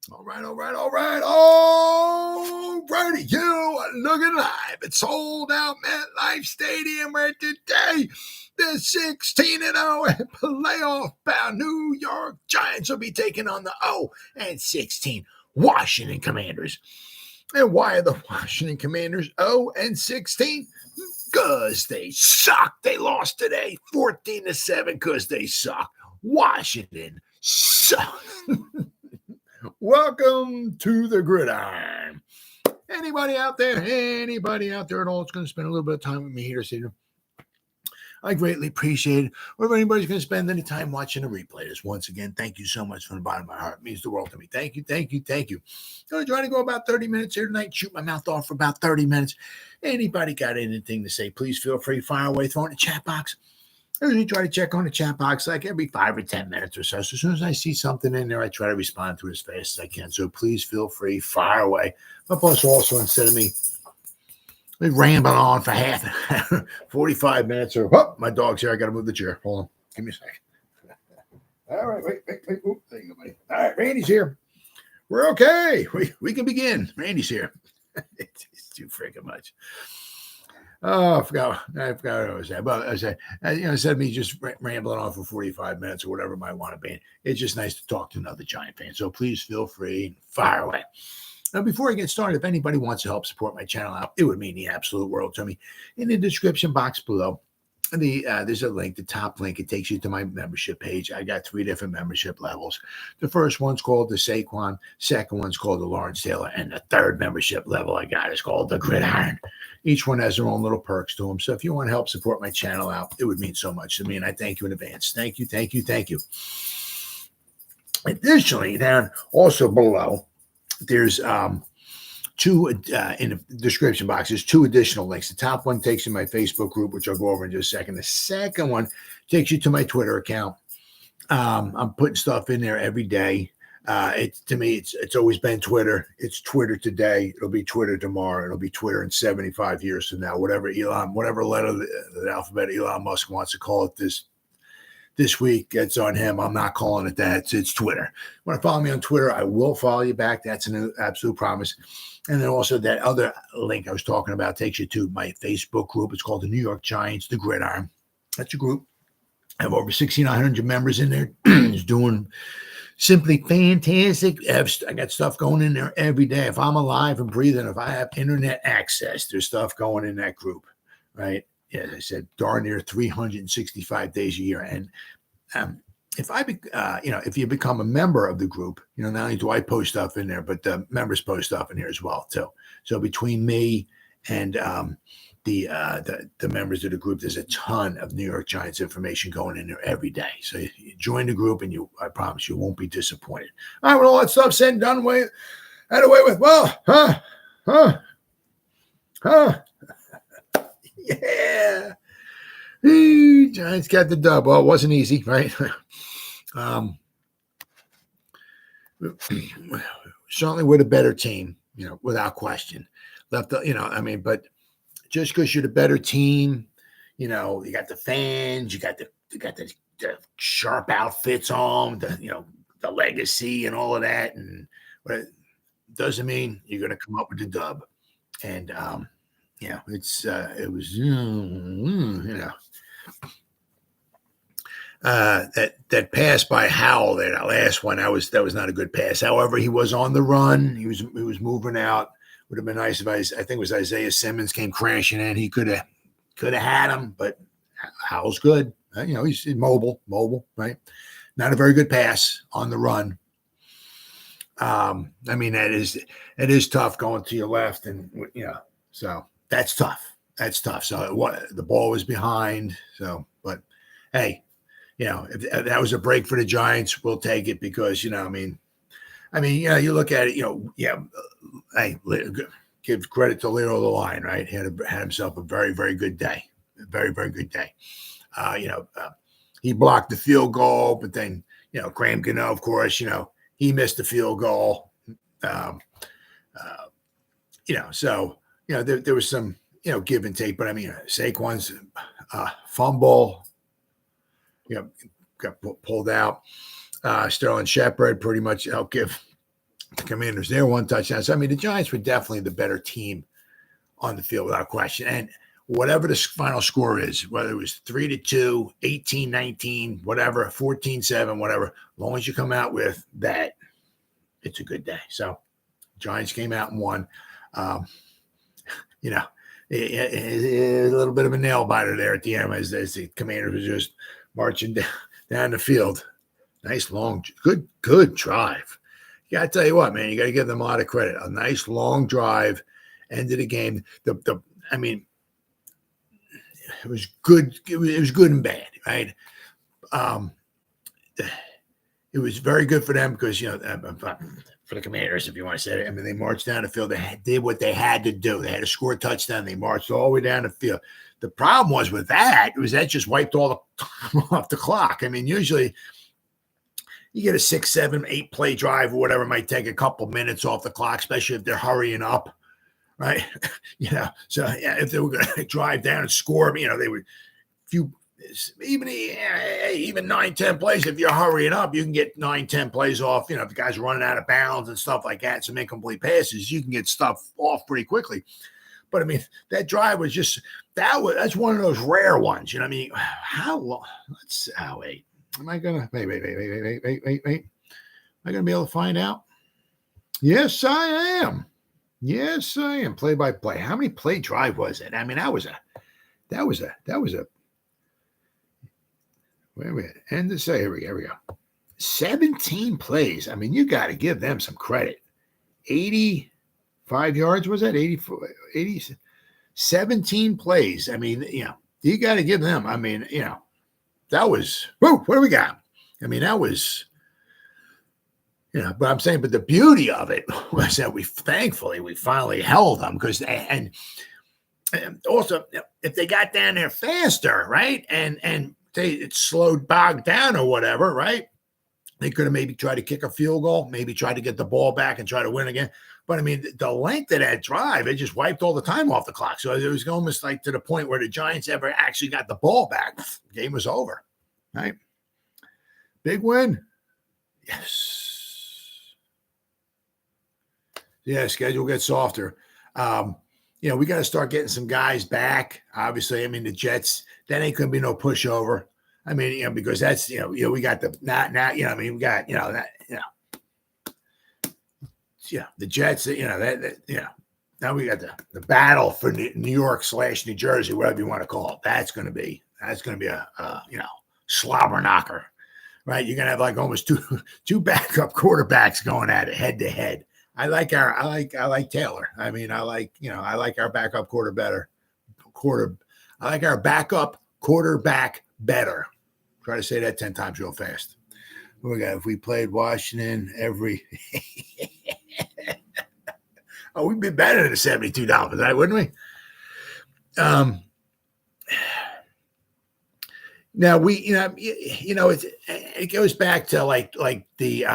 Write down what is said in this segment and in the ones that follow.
All right. Oh, righty, you are looking live. It's sold out MetLife Stadium where today the 16-0 playoff-bound New York Giants will be taking on the 0-16 Washington Commanders. And why are the Washington Commanders 0-16? Because they suck. They lost today 14-7 because they suck. Washington sucks. Welcome to the Gridiron. Anybody out there at all that's going to spend a little bit of time with me here this evening? I greatly appreciate it. Or if anybody's going to spend any time watching a replay this, once again, thank you so much from the bottom of my heart. It means the world to me. Thank you. I'm going to try to go about 30 minutes here tonight, shoot my mouth off for about 30 minutes. Anybody got anything to say, please feel free, fire away, throw it in the chat box. I usually try to check on the chat box like every 5 or 10 minutes or so. So as soon as I see something in there, I try to respond to it as fast as I can. So please feel free, fire away. But plus also, instead of me rambling on for half an hour, 45 minutes, or my dog's here. I got to move the chair. Hold on. Give me a second. All right. Wait. Oop, there you go, buddy. All right. Randy's here. We're okay. We can begin. Randy's here. It's too freaking much. Oh, I forgot what I was saying. But I said, instead of me just rambling on for 45 minutes or whatever it might want to be, it's just nice to talk to another Giant fan. So please feel free, fire away. Now, before I get started, if anybody wants to help support my channel out, it would mean the absolute world to me. In the description box below, there's a link, the top link. It takes you to my membership page. I got 3 different membership levels. The first one's called the Saquon. Second one's called the Lawrence Taylor. And the third membership level I got is called the Gridiron. Each one has their own little perks to them. So if you want to help support my channel out, it would mean so much to me. And I thank you in advance. Thank you. Additionally, down also below, there's 2 in the description box. There's 2 additional links. The top one takes you to my Facebook group, which I'll go over in just a second. The second one takes you to my Twitter account. I'm putting stuff in there every day. To me, it's always been Twitter. It's Twitter today. It'll be Twitter tomorrow. It'll be Twitter in 75 years from now. Whatever letter of the alphabet Elon Musk wants to call it this week, it's on him. I'm not calling it that. It's Twitter. Want to follow me on Twitter? I will follow you back. That's an absolute promise. And then also that other link I was talking about takes you to my Facebook group. It's called the New York Giants, the Gridiron. That's a group. I have over 1,600 members in there. It's doing simply fantastic. I got stuff going in there every day. If I'm alive and breathing, if I have internet access, there's stuff going in that group, right? Yeah, as I said, darn near 365 days a year. And if you become a member of the group, not only do I post stuff in there, but the members post stuff in here as well too. So between me and the members of the group, there's a ton of New York Giants information going in there every day. So you join the group, and I promise you won't be disappointed. All right, well, all that stuff said and done away with. Well, yeah. Giants got the dub. Well, it wasn't easy, right? Certainly with a better team, without question. But just because you're the better team, you got the fans, you got the sharp outfits on, the legacy and all of that, but it doesn't mean you're going to come up with the dub. And it was that pass by Howell there, that last one, that was not a good pass. However, he was on the run. He was moving out. Would have been nice if I think it was Isaiah Ximines came crashing in. He could have had him, but Howell's good. He's mobile, right? Not a very good pass on the run. It is tough going to your left, and so that's tough. So the ball was behind. So, but hey, if that was a break for the Giants, we'll take it because you look at it, hey, give credit to Leo the Lion, right? He had himself a very, very good day. A very, very good day. He blocked the field goal, but then, Graham Gano, of course, he missed the field goal. So, there was some, give and take, but Saquon's fumble, got pulled out. Sterling Shepard pretty much helped give The Commanders, they're 1 touchdown. So, I mean, the Giants were definitely the better team on the field without question. And whatever the final score is, whether it was 3-2, 18-19, whatever, 14-7, whatever, as long as you come out with that, it's a good day. So Giants came out and won. You know, a little bit of a nail biter there at the end as the Commanders were just marching down the field. Nice long, good drive. You got to tell you what, man, you got to give them a lot of credit. A nice long drive, ended the game. I mean, it was good. It was good and bad, right? It was very good for them because, you know, for the Commanders, if you want to say it, I mean, they marched down the field. They did what they had to do. They had to score a touchdown. They marched all the way down the field. The problem was with that just wiped all the time off the clock. I mean, usually you get a 6, 7, 8 play drive or whatever, might take a couple minutes off the clock, especially if they're hurrying up, right? You know, so yeah, if they were going to drive down and score, you know, they would even 9, 10 plays. If you're hurrying up, you can get 9, 10 plays off. You know, if the guy's running out of bounds and stuff like that, some incomplete passes, you can get stuff off pretty quickly. But I mean, that drive was just that's one of those rare ones. You know what I mean? How long? Wait. Am I gonna wait? Am I gonna be able to find out? Yes, I am. Play by play. How many play drive was it? I mean, that was a. Wait a minute. End to say. Here we go. 17 plays. I mean, you got to give them some credit. 85 yards was that? 80, 17 plays. I mean, you know, you got to give them. I mean, you know. That was, what do we got? I mean, that was, you know, but I'm saying, but the beauty of it was that we finally held them because, and also if they got down there faster, right? And it slowed bogged down or whatever, right? They could have maybe tried to kick a field goal, maybe tried to get the ball back and try to win again. But I mean, the length of that drive, it just wiped all the time off the clock. So it was almost like to the point where the Giants ever actually got the ball back. Game was over, right? Big win. Yes. Yeah, schedule gets softer. You know, we got to start getting some guys back. Obviously, I mean, the Jets, that ain't going to be no pushover. I mean, you know, because that's, you know, we got the, now, you know, I mean, we got, you know, that, you know, yeah, the Jets, you know, now we got the battle for New York / New Jersey, whatever you want to call it. That's going to be a you know, slobber knocker, right? You're going to have like almost two backup quarterbacks going at it head to head. I like Taylor. I mean, I like our backup quarterback better. Try to say that 10 times real fast. What we got? If we played Washington every oh, we'd be better than the 72 Dolphins, right? Wouldn't we? Now it goes back to like the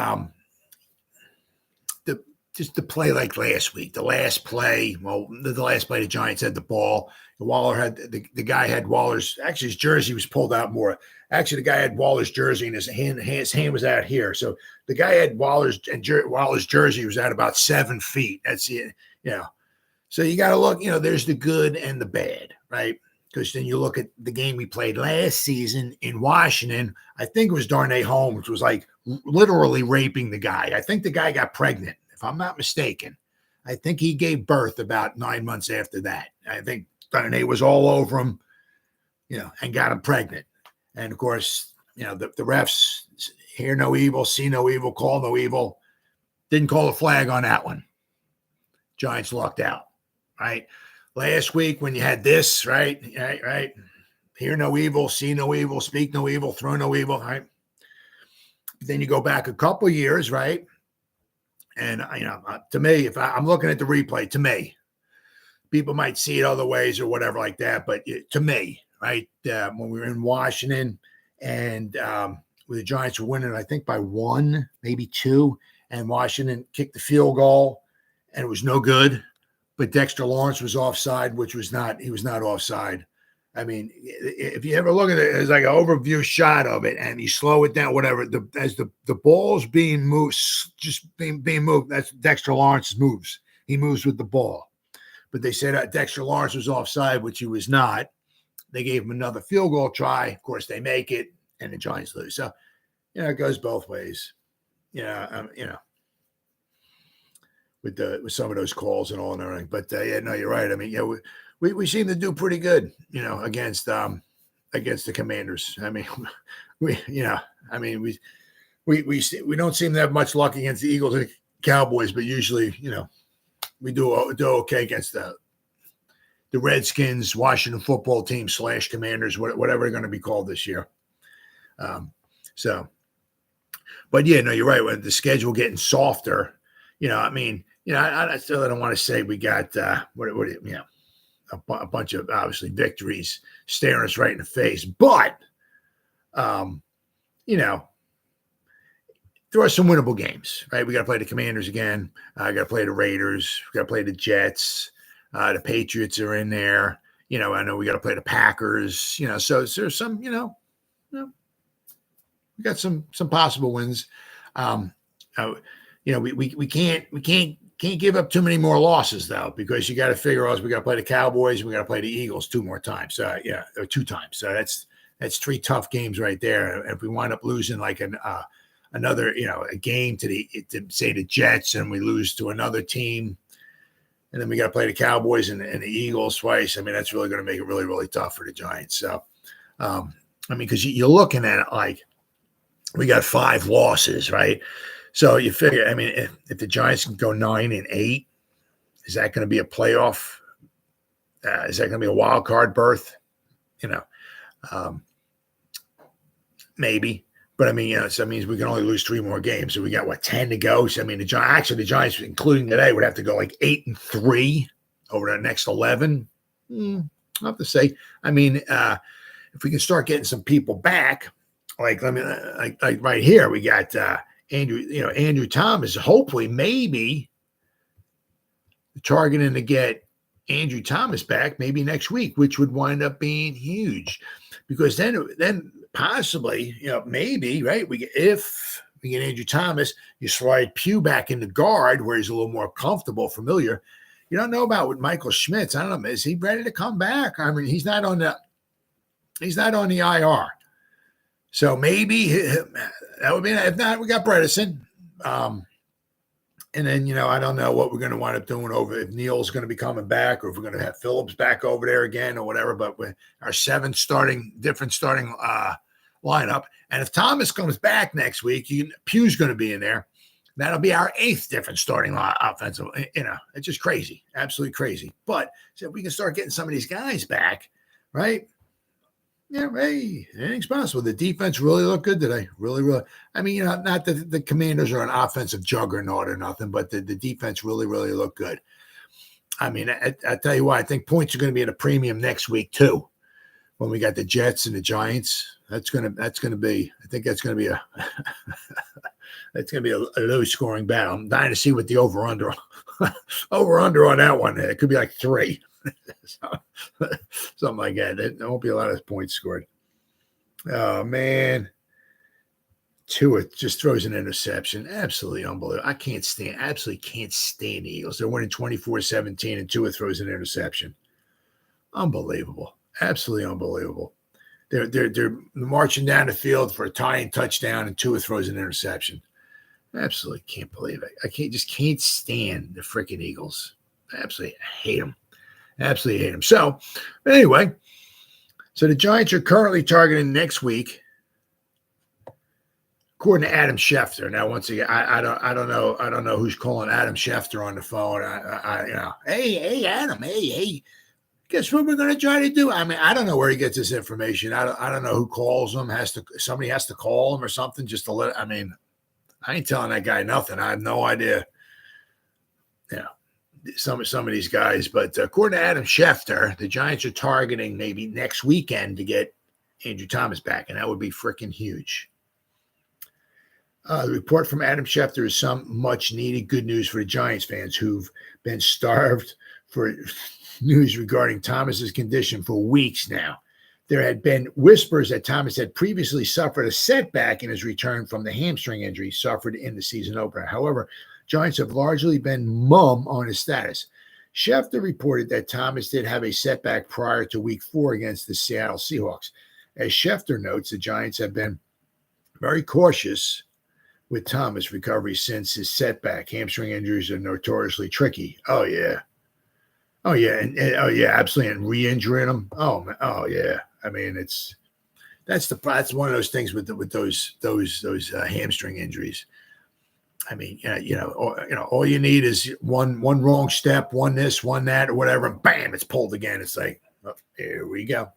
just the play like last week, the last play. Well, the last play, the Giants had the ball. Waller had the guy had Waller's. Actually, his jersey was pulled out more. Actually, the guy had Waller's jersey, and his hand was out here. So the guy had Waller's jersey was at about 7 feet. That's it. You know, so you got to look. You know, there's the good and the bad, right? Because then you look at the game we played last season in Washington. I think it was Darnay Holmes was like literally raping the guy. I think the guy got pregnant, if I'm not mistaken. I think he gave birth about 9 months after that. I think Darnay was all over him, you know, and got him pregnant. And of course, you know, the refs hear no evil, see no evil, call no evil. Didn't call a flag on that one. Giants lucked out, right? Last week when you had this, right? Hear no evil, see no evil, speak no evil, throw no evil, right? Then you go back a couple years, right? And, you know, to me, if I'm looking at the replay, to me, people might see it other ways or whatever like that. But to me, right, when we were in Washington and the Giants were winning, I think by 1, maybe 2, and Washington kicked the field goal and it was no good. But Dexter Lawrence was offside, he was not offside. I mean, if you ever look at it, it's like an overview shot of it, and you slow it down, whatever. As the ball's being moved, just being moved. That's Dexter Lawrence's moves. He moves with the ball. But they said that Dexter Lawrence was offside, which he was not. They gave him another field goal try. Of course, they make it, and the Giants lose. So, it goes both ways. With some of those calls and all and everything. But no, you're right. I mean, we seem to do pretty good, against the Commanders. I mean, we don't seem to have much luck against the Eagles and Cowboys, but usually, we do okay against the Redskins, Washington football team / Commanders, whatever they're going to be called this year. But yeah, no, you're right. With the schedule getting softer, I still don't want to say we got a bunch of obviously victories staring us right in the face, but there are some winnable games, right? We got to play the Commanders again. I got to play the Raiders. We got to play the Jets. The Patriots are in there. I know we got to play the Packers. So there's some, we got some possible wins. We can't give up too many more losses though, because you got to figure out we got to play the Cowboys and we got to play the Eagles 2 more times. Or 2 times. So that's 3 tough games right there. And if we wind up losing like another, a game to say the Jets, and we lose to another team, and then we got to play the Cowboys and the Eagles twice. I mean, that's really going to make it really, really tough for the Giants. So, because you're looking at it like we got 5 losses, right? So you figure, I mean, if the Giants can go 9-8, is that going to be a playoff? Is that going to be a wild card berth? Maybe. But I mean, so that means we can only lose 3 more games. So we got 10 to go. So I mean, the Giants, including today, would have to go like 8-3 over the next 11. I'll have to say. I mean, if we can start getting some people back, like right here, we got Andrew Thomas. Hopefully, maybe targeting to get Andrew Thomas back maybe next week, which would wind up being huge, because then possibly, maybe, right? If we get Andrew Thomas, you slide Pugh back in the guard where he's a little more comfortable, familiar. You don't know about with Michael Schmitz. I don't know. Is he ready to come back? I mean, he's not on the IR. So maybe that would be, if not, we got Bredesen. And then, I don't know what we're going to wind up doing over, if Neal's going to be coming back, or if we're going to have Phillips back over there again or whatever. But with our 7 different starting lineup. And if Thomas comes back next week, Pugh's going to be in there. That'll be our 8th different starting offensive. It's just crazy, absolutely crazy. But so if we can start getting some of these guys back, right? Yeah, hey, anything's possible. The defense really looked good today. Really, really. I mean, not that the Commanders are an offensive juggernaut or nothing, but the defense really, really looked good. I mean, I tell you what, I think points are going to be at a premium next week too, when we got the Jets and the Giants. That's going to be a low scoring battle. I'm dying to see what the over under on that one. It could be like 3. Something like that. There won't be a lot of points scored. Oh man, Tua just throws an interception. Absolutely unbelievable. Absolutely can't stand the Eagles. They're winning 24-17, and Tua throws an interception. Unbelievable. Absolutely unbelievable. They're marching down the field for a tying touchdown, and Tua throws an interception. Absolutely can't believe it. I can't stand the freaking Eagles. Absolutely hate them. Absolutely hate them. So anyway, the Giants are currently targeting next week, according to Adam Schefter. Now, once again, I don't know who's calling Adam Schefter on the phone. Hey, Adam, hey, guess what we're going to try to do? I mean, I don't know where he gets this information. I don't know who calls him. Somebody has to call him or something just to let. I mean, I ain't telling that guy nothing. I have no idea. Some of these guys, but according to Adam Schefter, the Giants are targeting maybe next weekend to get Andrew Thomas back, and that would be freaking huge. The report from Adam Schefter is some much needed good news for the Giants fans who've been starved for news regarding Thomas's condition for weeks now. there had been whispers that Thomas had previously suffered a setback in his return from the hamstring injury suffered in the season opener. However, Giants have largely been mum on his status. Schefter reported that Thomas did have a setback prior to Week 4 against the Seattle Seahawks. As Schefter notes, the Giants have been very cautious with Thomas' recovery since his setback. Hamstring injuries are notoriously tricky. Oh, yeah. Oh, yeah. Oh, yeah, absolutely. And re-injuring him. Oh, yeah. I mean, that's one of those things with those hamstring injuries. I mean, all you need is one wrong step, one this, one that, or whatever, and bam, it's pulled again. It's like, oh, here we go.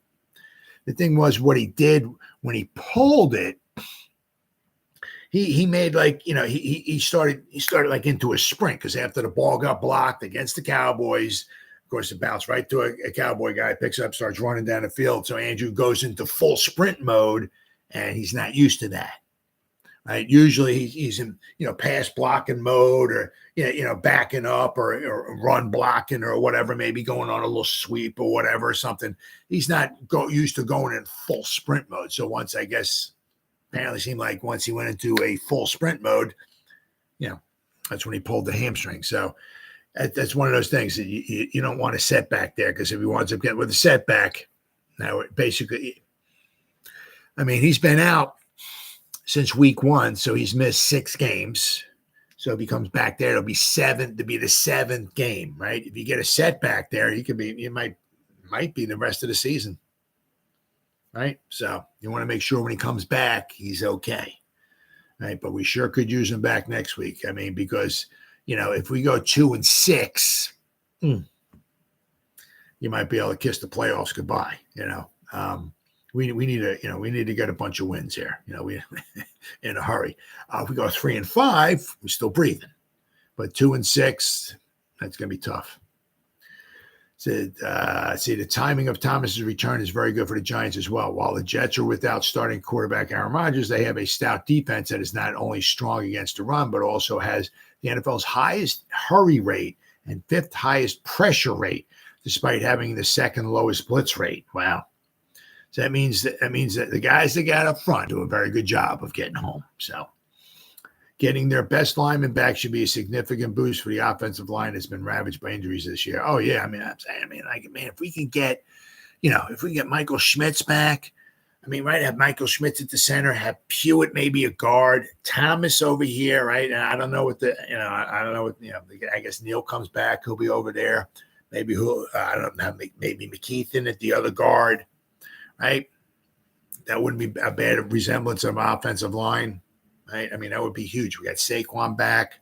The thing was, what he did when he pulled it, he made like, he started like into a sprint, because after the ball got blocked against the Cowboys, of course, it bounced right to a Cowboy guy, picks up, starts running down the field. So Andrew goes into full sprint mode, and he's not used to that. Right? Usually he's in, pass blocking mode, or, backing up, or run blocking, or whatever, maybe going on a little sweep or whatever, or something. He's not used to going in full sprint mode. So once, I guess, apparently seemed like once he went into a full sprint mode, that's when he pulled the hamstring. So that's one of those things that you don't want a setback there, because if he winds up getting with a setback, now basically, I mean, he's been out since Week 1, so he's missed 6 games. So if he comes back there, it'll be the 7th game, right? If you get a setback there, it might be the rest of the season, right? So you want to make sure when he comes back, he's okay, right? But we sure could use him back next week. I mean, because if we go 2-6, you might be able to kiss the playoffs goodbye. We need to get a bunch of wins here. We in a hurry. If we go 3-5, we're still breathing, but 2-6, that's going to be tough. So, the timing of Thomas's return is very good for the Giants as well. While the Jets are without starting quarterback Aaron Rodgers, they have a stout defense that is not only strong against the run, but also has the NFL's highest hurry rate and 5th highest pressure rate, despite having the 2nd lowest blitz rate. Wow. So that means that the guys that got up front do a very good job of getting home. So getting their best lineman back should be a significant boost for the offensive line that's been ravaged by injuries this year. Oh, yeah. If we can get, if we get Michael Schmitz back, have Michael Schmitz at the center, have Pewitt maybe a guard, Thomas over here, right? And I don't know I guess Neal comes back. He'll be over there. Maybe maybe McKeithen at the other guard, right? That wouldn't be a bad resemblance of an offensive line, right? That would be huge. We got Saquon back,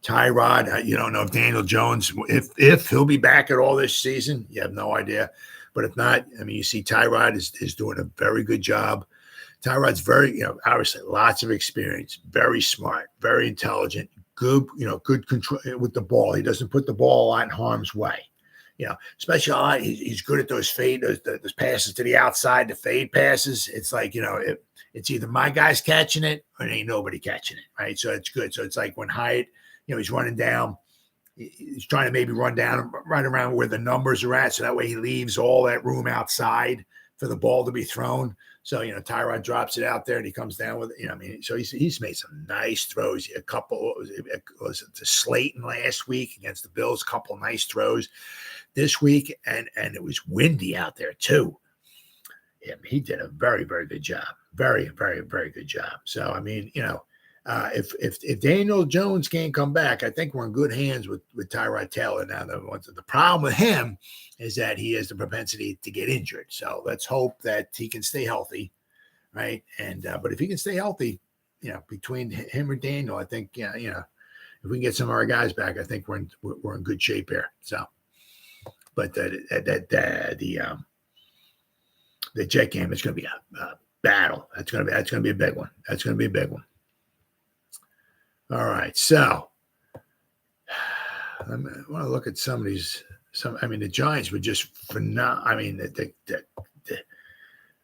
Tyrod. You don't know if Daniel Jones, if he'll be back at all this season. You have no idea. But if not, you see Tyrod is doing a very good job. Tyrod's very, obviously lots of experience, very smart, very intelligent, good control with the ball. He doesn't put the ball a lot in harm's way. Especially he's good at those those passes to the outside, the fade passes. It's like, it's either my guy's catching it or ain't nobody catching it, right? So it's good. So it's like when Hyatt, he's running down, he's trying to maybe run down right around where the numbers are at. So that way he leaves all that room outside for the ball to be thrown. So, Tyrod drops it out there and he comes down with it. So he's made some nice throws. A couple, was it to Slayton last week against the Bills, a couple of nice throws this week. And it was windy out there too. Yeah, he did a very, very good job. Very, very, very good job. So, if Daniel Jones can't come back, I think we're in good hands with Tyrod Taylor. Now, the problem with him is that he has the propensity to get injured. So let's hope that he can stay healthy, right? And but if he can stay healthy, between him or Daniel, I think if we can get some of our guys back, I think we're in good shape here. So, but the Jet game is going to be a battle. That's going to be a big one. That's going to be a big one. All right, so I want to look at some of these. The Giants were just phenomenal.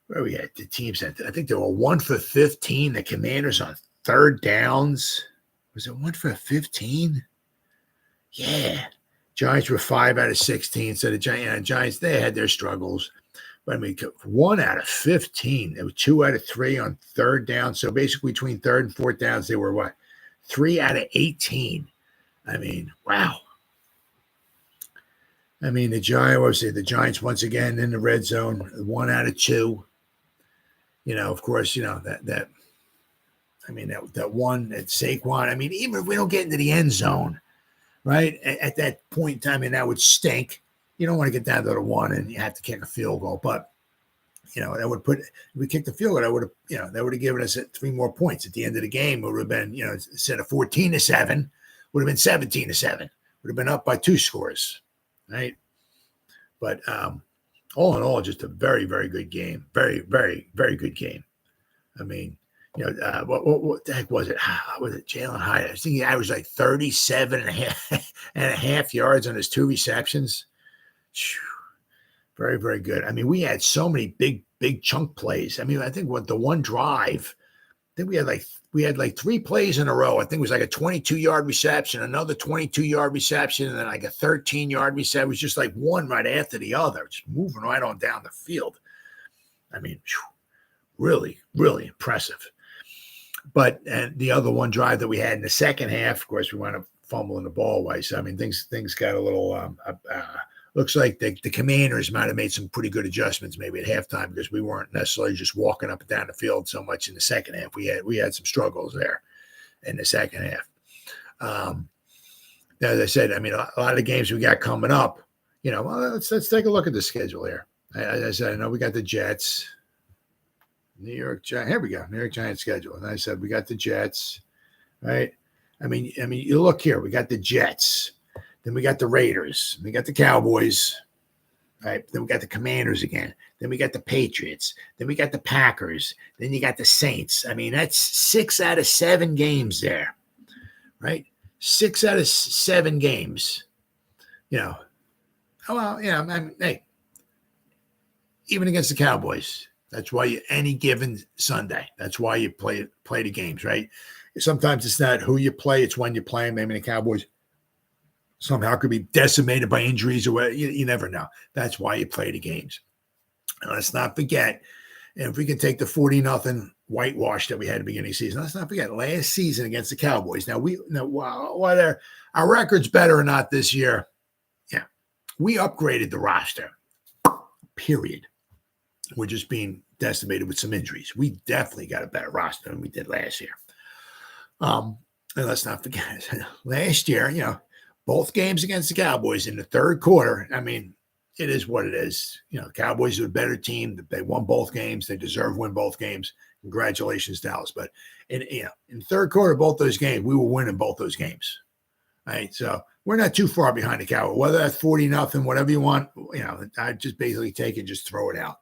Where are we at? The teams, I think they were 1 for 15. The Commanders on 3rd downs. Was it 1 for 15? Yeah. Giants were 5 out of 16. So the Giants, they had their struggles. But I mean, 1 out of 15. There were 2 out of 3 on third down. So basically between third and fourth downs, they were what? 3 out of 18. I mean, wow. I mean, the Giants once again in the red zone, 1 out of 2. Of course, that one at Saquon. I mean, even if we don't get into the end zone, right, at that point in time, and that would stink. You don't want to get down to the 1 and you have to kick a field goal. But, that would if we kicked the field goal, that would have given us 3 more points at the end of the game. It would have been, instead of 14-7, would have been 17-7. Would have been up by 2 scores, right? But all in all, just a very, very good game. Very, very, very good game. I mean, what the heck was it? Was it Jalen Hyde? I was thinking he averaged like 37 and a half yards on his 2 receptions. Very, very good. I mean, we had so many big chunk plays. I mean, I think the one drive, I think we had like 3 plays in a row. I think it was like a 22-yard reception, another 22-yard reception, and then like a 13-yard reception. It was just like one right after the other, just moving right on down the field. I mean, really, really impressive. But and the other one drive that we had in the second half, of course, we wound up fumbling the ball away. So I mean, things got a little. Looks like the Commanders might have made some pretty good adjustments maybe at halftime, because we weren't necessarily just walking up and down the field so much in the second half. We had some struggles there in the second half. As I said, I mean, a lot of the games we got coming up, let's take a look at the schedule here. As I said, I know we got the Jets, New York Giants. Here we go, New York Giants schedule. And I said we got the Jets, right? I mean, you look here, we got the Jets. Then we got the Raiders. We got the Cowboys. Right. Then we got the Commanders again. Then we got the Patriots. Then we got the Packers. Then you got the Saints. I mean, that's 6 out of 7 games there. Right? 6 out of 7 games. Oh, well, I mean, hey, even against the Cowboys, that's why any given Sunday, that's why you play the games, right? Sometimes it's not who you play, it's when you play them. Maybe the Cowboys somehow could be decimated by injuries or whatever. You never know. That's why you play the games. And let's not forget, and if we can take the 40-0 whitewash that we had at the beginning of the season, let's not forget last season against the Cowboys. Now, whether our record's better or not this year, yeah, we upgraded the roster, period. We're just being decimated with some injuries. We definitely got a better roster than we did last year. And let's not forget, last year, both games against the Cowboys in the third quarter, I mean, it is what it is. Cowboys are a better team. They won both games. They deserve to win both games. Congratulations, Dallas. But in the third quarter, both those games, we were winning both those games. Right? So we're not too far behind the Cowboys. Whether that's 40-0, whatever you want, I just basically take it, just throw it out.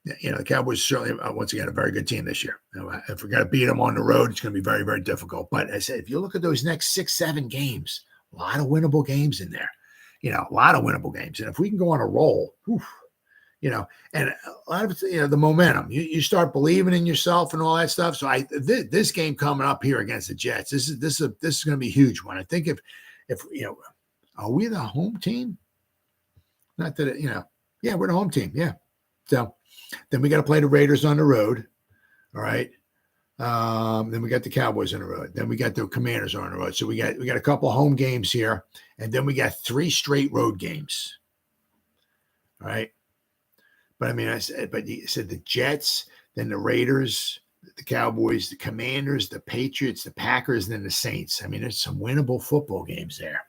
The Cowboys certainly, once again, a very good team this year. If we're going to beat them on the road, it's going to be very, very difficult. But as I said, if you look at those next 6-7 games, a lot of winnable games in there. A lot of winnable games. And if we can go on a roll, and a lot of it's, the momentum, you start believing in yourself and all that stuff. So this game coming up here against the Jets, this is going to be a huge one. I think if are we the home team? Not that yeah, we're the home team. Yeah. So then we got to play the Raiders on the road. All right. Then we got the Cowboys on the road. Then we got the Commanders on the road. So we got a couple of home games here, and then we got 3 straight road games. All right. But you said the Jets, then the Raiders, the Cowboys, the Commanders, the Patriots, the Packers, and then the Saints. I mean, there's some winnable football games there.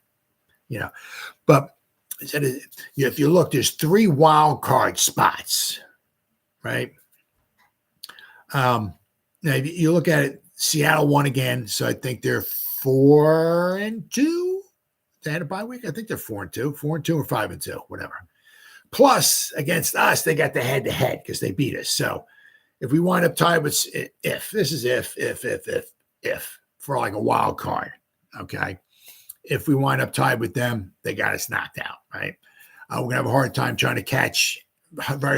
But if you look, there's 3 wild card spots, right? Now, if you look at it, Seattle won again, so I think they're 4-2. They had a bye week. I think they're 4-2 or 5-2, whatever. Plus, against us, they got the head-to-head because they beat us. So, if we wind up tied with if for like a wild card, okay. If we wind up tied with them, they got us knocked out, right? We're going to have a very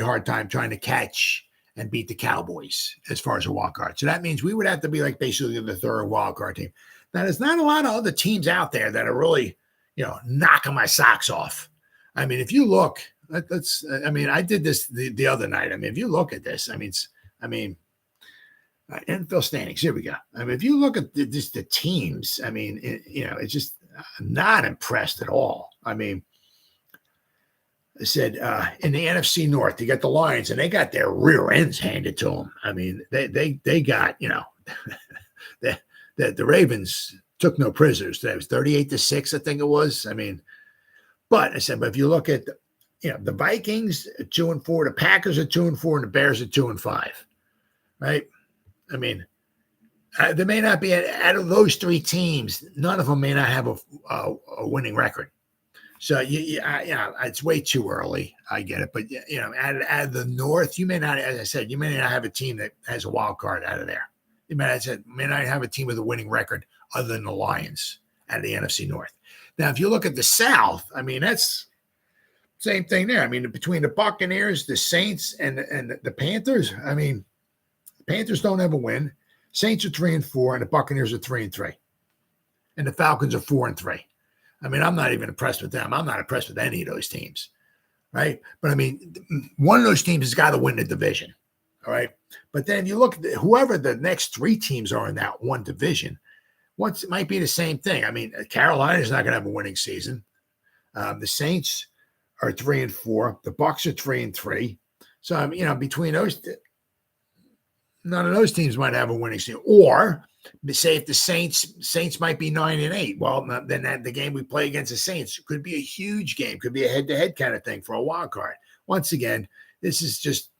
hard time trying to catch and beat the Cowboys as far as a wild card. So that means we would have to be like basically the third wild card team. Now, there's not a lot of other teams out there that are really, knocking my socks off. I mean, if you look, I did this the other night. I mean, if you look at this, NFL standings. Here we go. I mean, if you look at just the teams, I mean, it's just I'm not impressed at all. I mean, I said in the NFC North, you got the Lions, and they got their rear ends handed to them. I mean, they got the Ravens took no prisoners. That was 38-6, I think it was. I mean, but I said, but if you look at the Vikings are 2-4, the Packers are 2-4, and the Bears are 2-5, right? I mean, there may not be out of those three teams, none of them may not have a winning record. So it's way too early. I get it, but out of the North, you may not, as I said, you may not have a team that has a wild card out of there. You may not have a team with a winning record other than the Lions out of the NFC North. Now, if you look at the South, I mean, that's same thing there. I mean, between the Buccaneers, the Saints, and the Panthers, I mean, the Panthers don't ever win. Saints are 3-4, and the Buccaneers are 3-3, and the Falcons are 4-3. I mean, I'm not even impressed with them. I'm not impressed with any of those teams, right? But I mean, one of those teams has got to win the division, all right? But then you look at whoever the next three teams are in that one division. Once it might be the same thing. I mean, Carolina's not going to have a winning season. The Saints are 3-4. The Bucs are 3-3. So between those, none of those teams might have a winning season. Or say if the Saints might be 9-8. Well, then the game we play against the Saints could be a huge game. Could be a head-to-head kind of thing for a wild card. Once again, this is just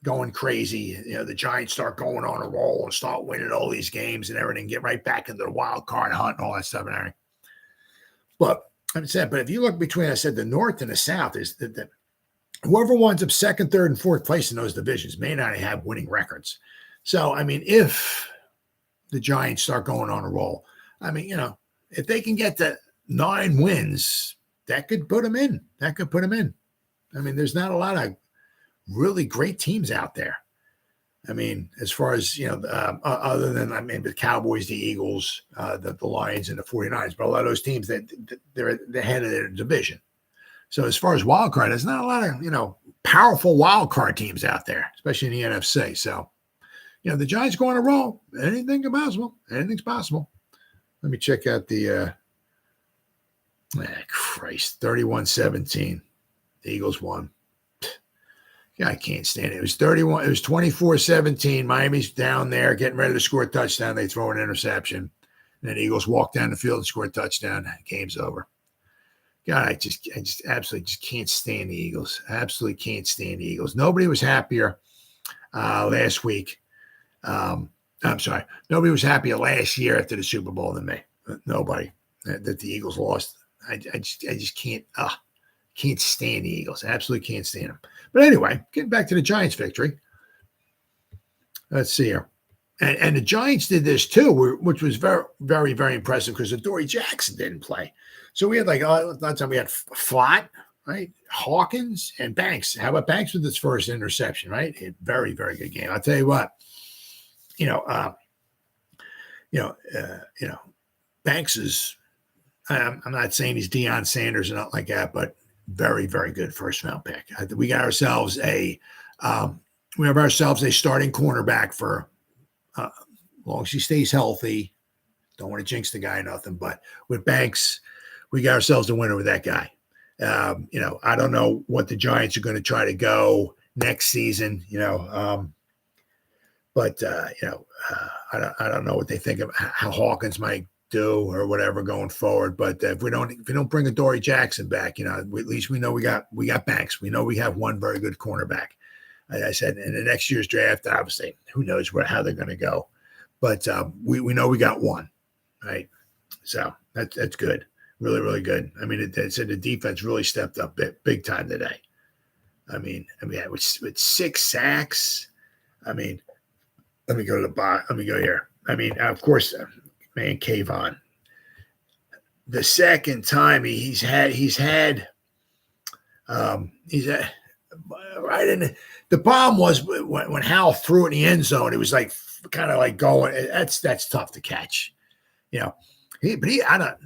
going crazy. The Giants start going on a roll and start winning all these games and everything, get right back into the wild card hunt and all that stuff and everything. But if you look between, I said, the North and the South, is that whoever winds up second, third, and fourth place in those divisions may not have winning records. So, I mean, if the Giants start going on a roll, I mean, if they can get to 9 wins, that could put them in. I mean, there's not a lot of really great teams out there. I mean, as far as, other than, the Cowboys, the Eagles, the Lions, and the 49ers, but a lot of those teams that they're at the head of their division. So as far as wild card, there's not a lot of, powerful wild card teams out there, especially in the NFC. So, the Giants go on a roll. Anything's possible. Anything's possible. Let me check out the, 31-17. The Eagles won. Yeah, I can't stand it. It was 24-17. Miami's down there getting ready to score a touchdown. They throw an interception. And then the Eagles walk down the field and score a touchdown. Game's over. God, I just absolutely just can't stand the Eagles. Absolutely can't stand the Eagles. Nobody was happier last week. I'm sorry. Nobody was happier last year after the Super Bowl than me. Nobody. That the Eagles lost. I just can't stand the Eagles. Absolutely can't stand them. But anyway, getting back to the Giants victory. Let's see here. And the Giants did this too, which was very, very, very impressive because Adoree Jackson didn't play. So we had that time we had Flott, right? Hawkins and Banks. How about Banks with his first interception, right? A very, very good game. I'll tell you what, Banks is, I'm not saying he's Deion Sanders and not like that, but very, very good first round pick. We got ourselves a starting cornerback for as long as he stays healthy. Don't want to jinx the guy or nothing, but with Banks, we got ourselves a winner with that guy. I don't know what the Giants are going to try to go next season, but I don't know what they think of how Hawkins might do or whatever going forward. But if we don't bring Adoree Jackson back, at least we know we got Banks. We know we have one very good cornerback. I said in the next year's draft, obviously, who knows how they're going to go, but we know we got one, right? So that's good, really, really good. I mean, it said the defense really stepped up big time today. With 6 sacks. Let me go to the bottom. Let me go here. Of course, man, Kayvon. The second time he's had right in the problem was when Howell threw it in the end zone. It was kind of like going. That's tough to catch, I don't.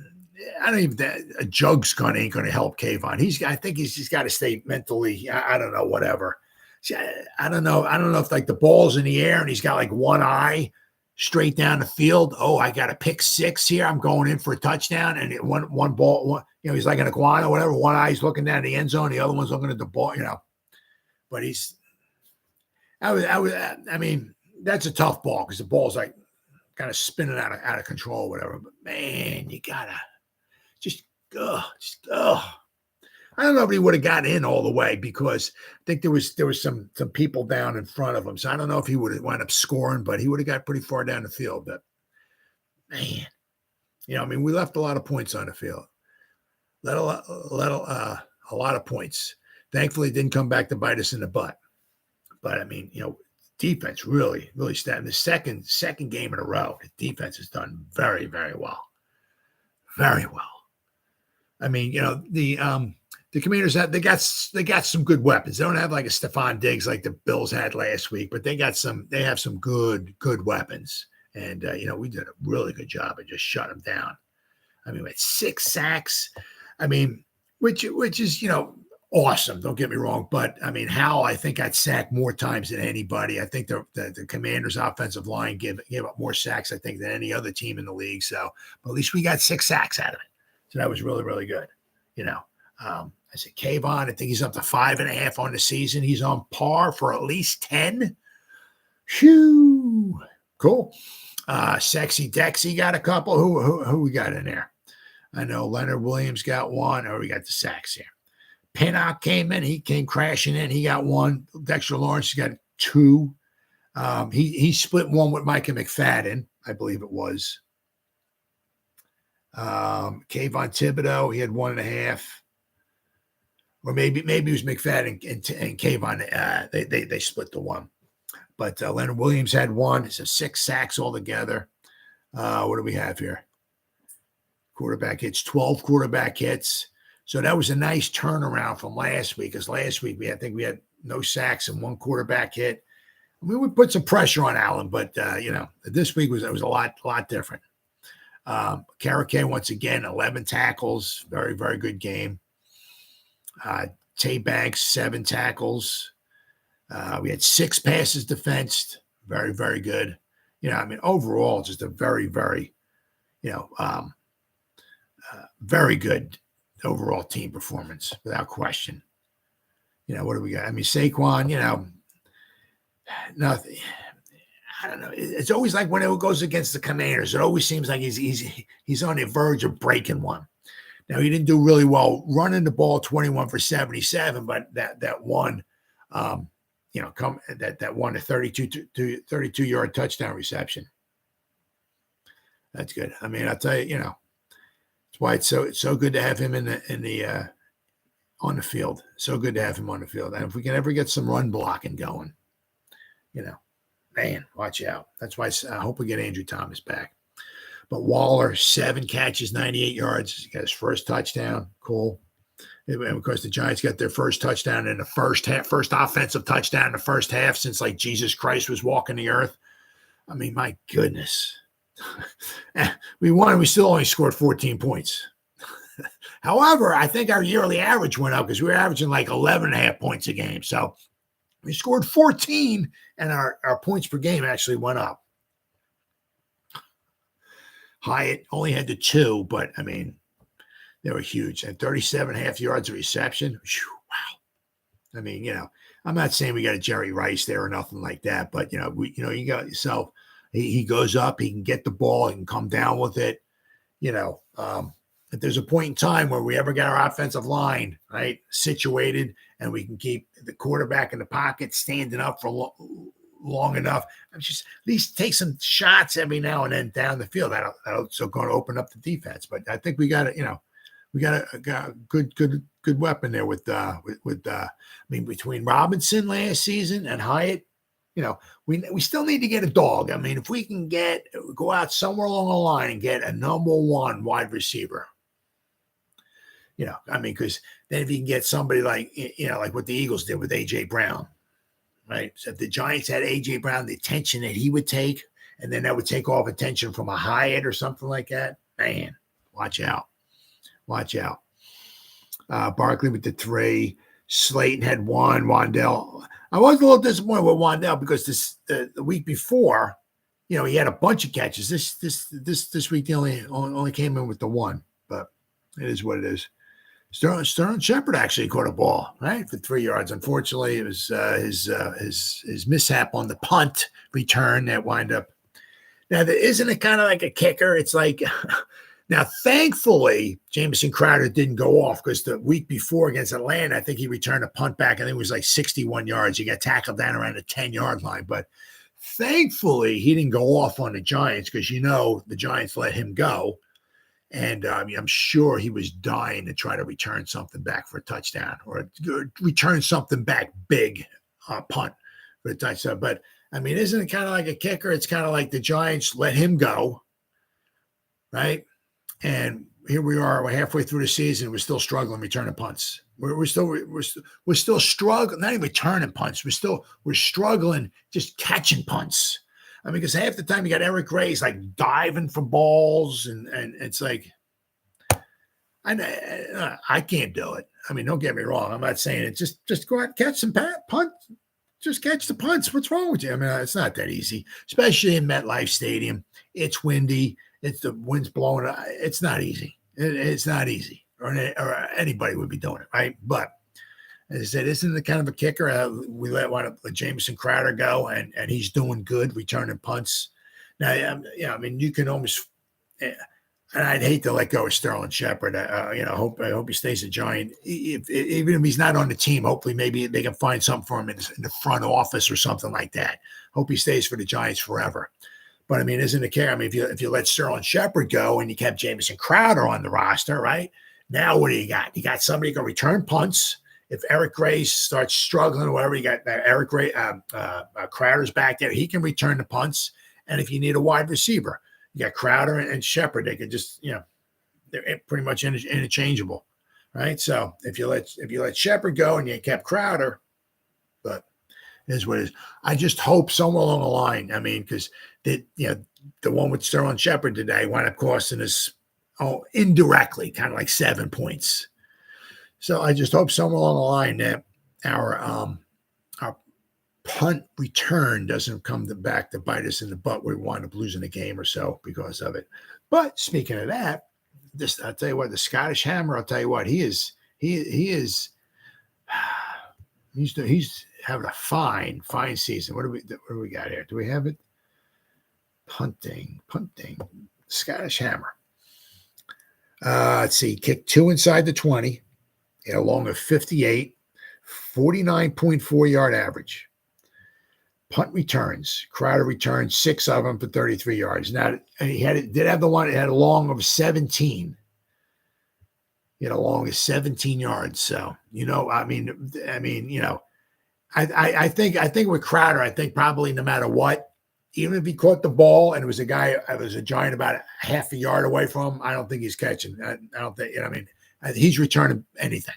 I don't even. A jug's gun ain't going to help Kayvon. I think he's got to stay mentally. I don't know. Whatever. See, I don't know. I don't know if like the ball's in the air and he's got like one eye straight down the field. Oh, I got a pick six here. I'm going in for a touchdown, and one ball. He's like an iguana, whatever. One eye's looking down the end zone, the other one's looking at the ball. But I mean, that's a tough ball because the ball's like kind of spinning out of control, whatever. But man, you gotta just go. I don't know if he would have gotten in all the way because I think there was some people down in front of him. So I don't know if he would have wound up scoring, but he would have got pretty far down the field. But man, I mean, we left a lot of points on the field. Let a lot of points. Thankfully, it didn't come back to bite us in the butt. But I mean, defense really started. The second game in a row, the defense has done very, very well. Very well. I mean, the Commanders they got some good weapons. They don't have like a Stephon Diggs like the Bills had last week, but they have some good weapons. And we did a really good job of just shutting them down. I mean, we had 6 sacks. I mean, which is awesome. Don't get me wrong, but I mean, Howell I think got sacked more times than anybody. I think the Commanders' offensive line gave up more sacks I think than any other team in the league. So, but at least we got 6 sacks out of it. So that was really, really good. I said, Kayvon, I think he's up to 5.5 on the season. He's on par for at least 10. Phew. Cool. Sexy Dexy got a couple. Who we got in there? I know Leonard Williams got one. We got the sacks here. Pinnock came in. He came crashing in. He got one. Dexter Lawrence got 2. He split one with Micah McFadden, I believe it was. Kayvon Thibodeau, he had 1.5. Or maybe it was McFadden and Kayvon. They split the one. But Leonard Williams had 1. So 6 sacks altogether. What do we have here? Quarterback hits, 12 quarterback hits. So that was a nice turnaround from last week. Because last week we had no sacks and 1 quarterback hit. I mean, we put some pressure on Allen, but this week was a lot different. Karake once again, 11 tackles, very, very good game. Tay Banks, 7 tackles. We had 6 passes defensed, very, very good. I mean, overall, just a very, very, very good overall team performance, without question. What do we got? I mean, Saquon, nothing. I don't know. It's always like when it goes against the Commanders, it always seems like he's on the verge of breaking one. Now, he didn't do really well running the ball 21 for 77, but that one, that one, a 32-yard touchdown reception. That's good. I mean, I'll tell you, that's why it's so good to have him on the field. So good to have him on the field. And if we can ever get some run blocking going, man, watch out. That's why I hope we get Andrew Thomas back. But Waller, 7 catches, 98 yards. He got his first touchdown. Cool. And of course, the Giants got their first touchdown in the first half, first offensive touchdown in the first half since like Jesus Christ was walking the earth. I mean, my goodness. We won and we still only scored 14 points. However, I think our yearly average went up because we were averaging like 11.5 points a game. So we scored 14 and our points per game actually went up. Hyatt only had the 2, but I mean, they were huge. And 37.5 yards of reception. Whew, wow. I mean, I'm not saying we got a Jerry Rice there or nothing like that, but you got yourself. He goes up, he can get the ball, he can come down with it. If there's a point in time where we ever get our offensive line right situated, and we can keep the quarterback in the pocket standing up for long enough, just at least take some shots every now and then down the field. That'll so going to open up the defense. But I think we got a good weapon there with I mean, between Robinson last season and Hyatt, we still need to get a dog. I mean, if we can go out somewhere along the line and get a number 1 wide receiver, I mean, because then if you can get somebody like what the Eagles did with A.J. Brown, right? So if the Giants had A.J. Brown, the attention that he would take, and then that would take off attention from a Hyatt or something like that, man, watch out. Watch out. Barkley with the 3. Slayton had 1. Waddle. I was a little disappointed with Waddle because the week before, he had a bunch of catches. This week he only came in with the 1, but it is what it is. Sterling Shepard actually caught a ball, right, for 3 yards. Unfortunately, it was his mishap on the punt return that wind up. Now, isn't it kind of like a kicker? It's like, now, thankfully, Jamison Crowder didn't go off because the week before against Atlanta, I think he returned a punt back. I think it was like 61 yards. He got tackled down around the 10-yard line. But thankfully, he didn't go off on the Giants because, the Giants let him go. And I'm sure he was dying to try to return something back for a touchdown or return something back big punt for a touchdown. But, isn't it kind of like a kicker? It's kind of like the Giants let him go, right? And here we are. We're halfway through the season. We're still struggling returning punts. We're still struggling. Not even returning punts. We're struggling just catching punts. Because half the time you got Eric Gray's like diving for balls, and it's like, I can't do it. Don't get me wrong. I'm not saying it. Just go out and catch some punt. Just catch the punts. What's wrong with you? It's not that easy, especially in MetLife Stadium. It's windy. The wind's blowing. It's not easy. It's not easy, or anybody would be doing it, right? But as I said, isn't it kind of a kicker? We let Jamison Crowder go, and he's doing good returning punts. Now, you can almost, and I'd hate to let go of Sterling Shepard. I hope he stays a Giant. Even if he's not on the team, hopefully maybe they can find something for him in the front office or something like that. Hope he stays for the Giants forever. But isn't it care? If you let Sterling Shepard go and you kept Jamison Crowder on the roster, right? Now what do you got? You got somebody who can return punts. If Eric Gray starts struggling or whatever, you got Eric Gray, Crowder's back there. He can return the punts. And if you need a wide receiver, you got Crowder and Shepard. They can just, they're pretty much interchangeable, right? So if you let Shepard go and you kept Crowder, but it is what it is. I just hope somewhere along the line. Because the one with Sterling Shepard today wound up costing us indirectly, kind of like 7 points. So I just hope somewhere along the line that our punt return doesn't come back to bite us in the butt. We wind up losing a game or so because of it. But speaking of that, I'll tell you what, the Scottish Hammer. I'll tell you what, he's having a fine season. What do we got here? Do we have it? Punting, Scottish Hammer. Let's see, kicked 2 inside the 20. He had a long of 58, 49.4 yard average. Punt returns. Crowder returned 6 of them for 33 yards. Now, he did have the one that had a long of 17. He had a long of 17 yards. So, I think with Crowder, I think probably no matter what, even if he caught the ball and it was a Giant about a half a yard away from him, I don't think he's catching. I don't think, he's returning anything.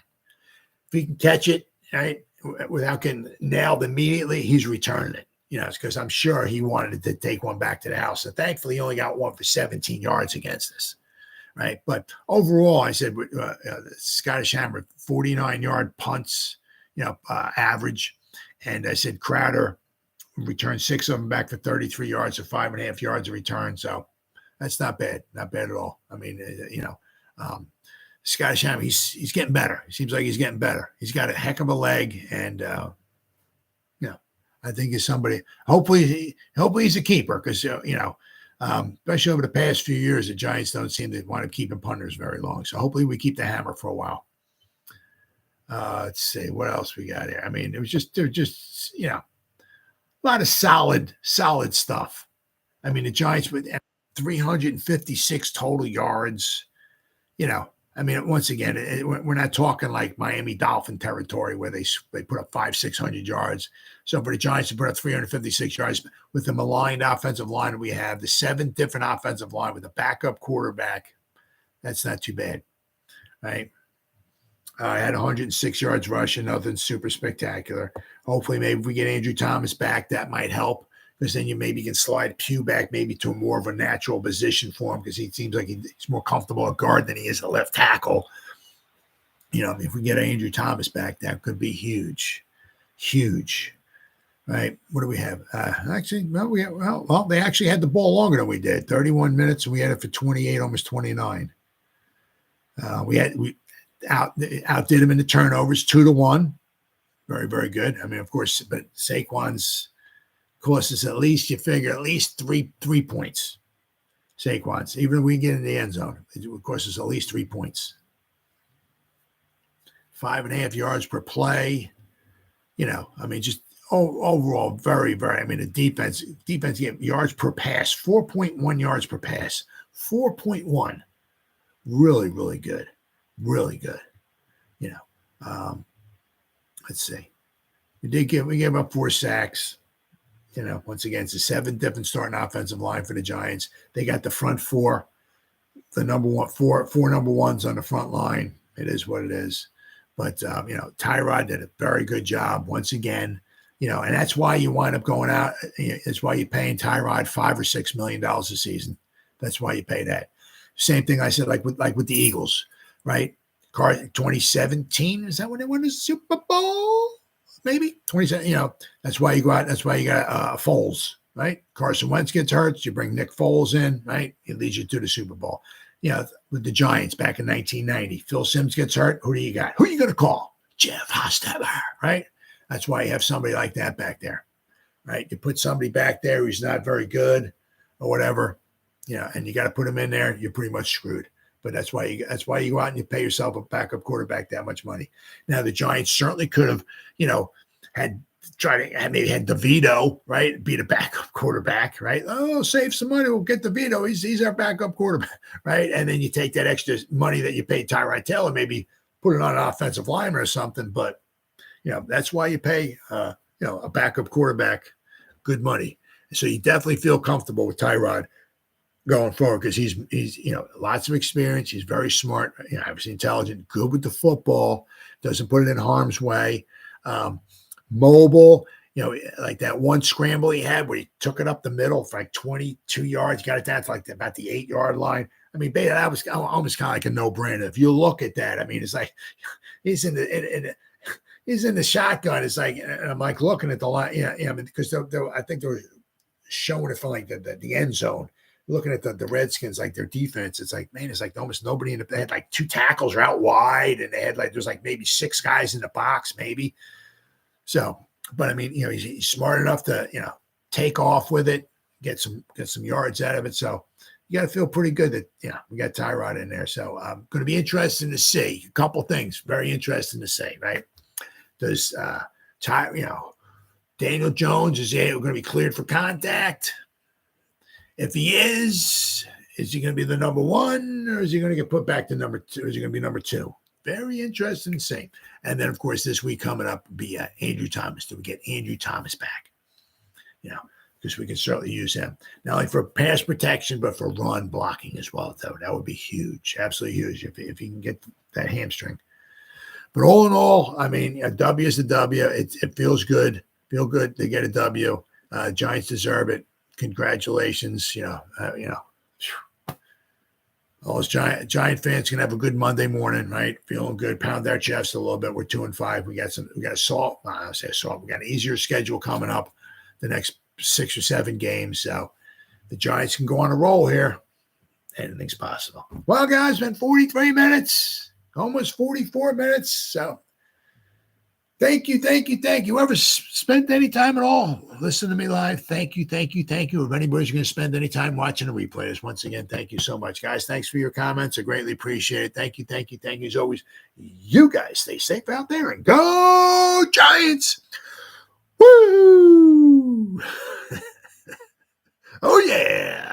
If he can catch it, right, without getting nailed immediately, he's returning it. It's because I'm sure he wanted to take one back to the house. And thankfully, he only got one for 17 yards against us, right? But overall, I said Scottish Hammer, 49-yard punts, average. And I said Crowder returned 6 of them back for 33 yards or 5.5 yards of return. So that's not bad. Not bad at all. Scottish Hammer, he's getting better. It seems like he's getting better. He's got a heck of a leg, and I think he's somebody. Hopefully he's a keeper because especially over the past few years, the Giants don't seem to want to keep punters very long. So hopefully we keep the Hammer for a while. Let's see what else we got here. It was just a lot of solid stuff. The Giants with 356 total yards. Once again, we're not talking like Miami Dolphin territory where they put up 500-600 yards. So for the Giants to put up 356 yards with the maligned offensive line that we have, the 7 different offensive line with a backup quarterback, that's not too bad, right? I had 106 yards rushing, nothing super spectacular. Hopefully, maybe if we get Andrew Thomas back, that might help because then you maybe can slide Pugh back maybe to a more of a natural position for him because he seems like he's more comfortable at guard than he is at left tackle. If we get Andrew Thomas back, that could be huge. Huge. Right? What do we have? They actually had the ball longer than we did. 31 minutes, and we had it for 28, almost 29. We outdid him in the turnovers, 2-1. Very, very good. I mean, of course, but Saquon's cost us at least, you figure, at least three points. Saquon's, even if we get in the end zone, it would cost us at least 3 points. 5.5 yards per play. Just overall, very, very. The defense get yards per pass, 4.1 yards per pass, 4.1. Really, really good, really good. Let's see. We gave up 4 sacks. Once again, it's a 7 different starting offensive line for the Giants. They got the front 4, the number 1, four number ones on the front line. It is what it is. But Tyrod did a very good job once again. And that's why you wind up going out. That's why you're paying Tyrod $5 or $6 million a season. That's why you pay that. Same thing I said, like with the Eagles, right? 2017, is that when they won the Super Bowl? Maybe 27. That's why you go out. That's why you got Foles, right? Carson Wentz gets hurt. You bring Nick Foles in, right? It leads you to the Super Bowl. With the Giants back in 1990, Phil Simms gets hurt. Who do you got? Who are you going to call? Jeff Hostetler, right? That's why you have somebody like that back there, right? You put somebody back there who's not very good or whatever, and you got to put him in there. You're pretty much screwed. But that's why you go out and you pay yourself a backup quarterback that much money. Now the Giants certainly could have, had DeVito, right? Be the backup quarterback, right? Oh, save some money. We'll get DeVito. He's our backup quarterback, right? And then you take that extra money that you paid Tyrod Taylor, maybe put it on an offensive lineman or something. But that's why you pay a backup quarterback good money. So you definitely feel comfortable with Tyrod going forward because he's lots of experience. He's very smart, obviously intelligent, good with the football, doesn't put it in harm's way, mobile. Like that one scramble he had where he took it up the middle for like 22 yards, got it down to like about the 8-yard line. That was almost kind of like a no-brainer. If you look at that, it's like he's in the shotgun. It's like, and I'm like looking at the line, because I think they were showing it from like the end zone. Looking at the Redskins, like their defense, it's like, man, it's like almost nobody they had like 2 tackles are out wide, and they had there's like maybe 6 guys in the box, maybe. So, but he's smart enough to, take off with it, get some yards out of it. So you got to feel pretty good that, we got Tyrod in there. So going to be interesting to see a couple things, very interesting to see, right? Does Daniel Jones, is he going to be cleared for contact? If he is he going to be the number 1, or is he going to get put back to number 2? Is he going to be number 2? Very interesting to see. And then, of course, this week coming up will be Andrew Thomas. Do we get Andrew Thomas back? Because we can certainly use him. Not only for pass protection, but for run blocking as well, though. That would be huge. Absolutely huge if he can get that hamstring. But all in all, a W is a W. It feels good. Feel good to get a W. Giants deserve it. Congratulations, all those Giant fans can have a good Monday morning, right? Feeling good, pound our chests a little bit. We're 2-5. We got an easier schedule coming up the next 6 or 7 games. So the Giants can go on a roll here. Anything's possible. Well, guys, it's been 43 minutes, almost 44 minutes. So thank you. Whoever spent any time at all listening to me live, thank you. If anybody's going to spend any time watching a replay, once again, thank you so much, guys. Thanks for your comments. I greatly appreciate it. Thank you. As always, you guys stay safe out there and go Giants. Woo! Oh, yeah.